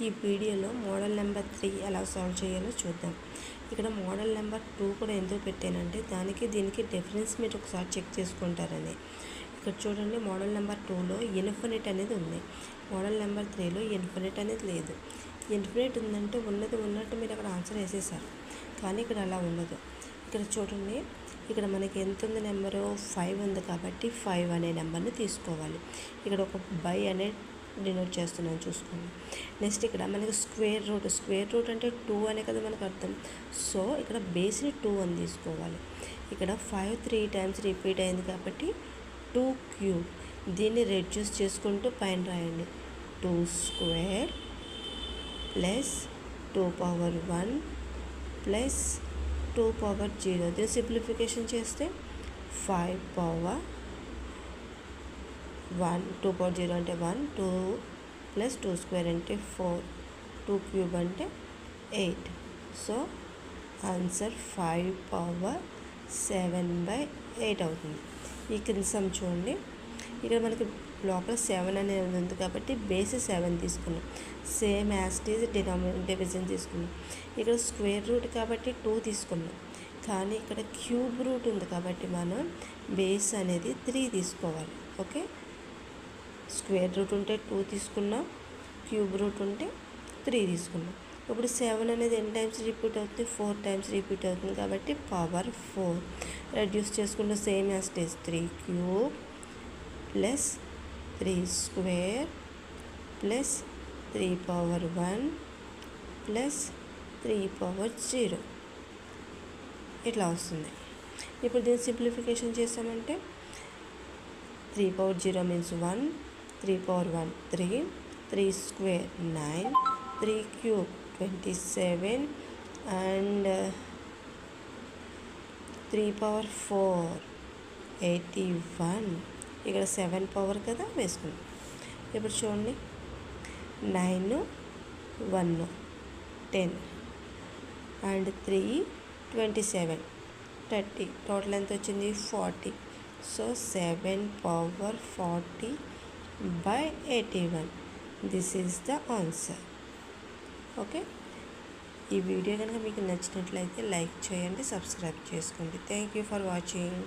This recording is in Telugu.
ఈ వీడియోలో మోడల్ నెంబర్ 3 ఎలా సాల్వ్ చేయాలో చూద్దాం. ఇక్కడ మోడల్ నెంబర్ 2 కూడా ఎందుకు పెట్టానంటే దీనికి డిఫరెన్స్ మీరు ఒకసారి చెక్ చేసుకుంటారని. ఇక్కడ చూడండి, మోడల్ నెంబర్ 2లో ఇన్ఫినిట్ అనేది ఉంది, మోడల్ నెంబర్ 3లో ఇన్ఫినిట్ అనేది లేదు. ఇన్ఫినిట్ ఉందంటే ఉన్నట్టు మీరు అక్కడ ఆన్సర్ వేసేసారు, కానీ ఇక్కడ అలా ఉండదు. ఇక్కడ చూడండి, ఇక్కడ మనకి ఎంత ఉంది, నెంబరు 5 ఉంది కాబట్టి 5 అనే నెంబర్ని తీసుకోవాలి. ఇక్కడ ఒక బై అనే డినోట్ చేస్తున్నాను, చూసుకోండి. నెక్స్ట్ ఇక్కడ మనకి స్క్వేర్ రూట్ అంటే 2 అనే కదా మనకు అర్థం. సో ఇక్కడ బేస్ని 2 అని తీసుకోవాలి. ఇక్కడ 5 3 టైమ్స్ రిపీట్ అయింది కాబట్టి 2 క్యూబ్. దీన్ని రెడ్యూస్ చేసుకుంటూ పైన రాయండి. 2 square plus 2 power 1 plus 2 power 0. దీన్ని సింప్లిఫికేషన్ చేస్తే 5 పవర్ 1, 2 పవర్ 0 అంటే 1, 2 ప్లస్ 2 స్క్వేర్ అంటే 4, 2 క్యూబ్ అంటే 8. సో ఆన్సర్ 5 పవర్ 7/8 అవుతుంది. ఈ కింద సమ్ చూడండి, ఇక్కడ మనకి లోపల 7 అనేది ఉంది కాబట్టి బేస్ 7 తీసుకున్నాం. Same as it is division తీసుకున్నాం. ఇక్కడ స్క్వేర్ రూట్ కాబట్టి 2 తీసుకున్నాం, కానీ ఇక్కడ క్యూబ్ రూట్ ఉంది కాబట్టి మనం బేస్ అనేది 3 తీసుకోవాలి. ఓకే, స్క్వేర్ రూట్ ఉంటే 2 తీసుకున్నాం, క్యూబ్ రూట్ ఉంటే 3 తీసుకున్నాం. ఇప్పుడు 7 అనేది ఎన్ని టైమ్స్ రిపీట్ అవుతుంది, 4 టైమ్స్ రిపీట్ అవుతుంది కాబట్టి పవర్ 4. రెడ్యూస్ చేసుకుంటే same as it is 3 cube plus 3 square plus 3 power 1 plus 3 power 0 ఇట్లా వస్తుంది. ఇప్పుడు దీన్ని సింప్లిఫికేషన్ చేసామంటే 3 power 0 means 1, 3 power 1 3, 3 square 9, 3 cube 27 and 3 power 4 81. ఇక్కడ 7 పవర్ కదా వేసుకున్నాం. ఇప్పుడు చూడండి, 9 1 10 అండ్ 3 27 30. టోటల్ ఎంత వచ్చింది, 40. So 7 power 40/81. This is the answer. Okay, ఈ వీడియో కనుక మీకు నచ్చినట్లయితే లైక్ చేయండి, సబ్స్క్రైబ్ చేసుకోండి. Thank you for watching.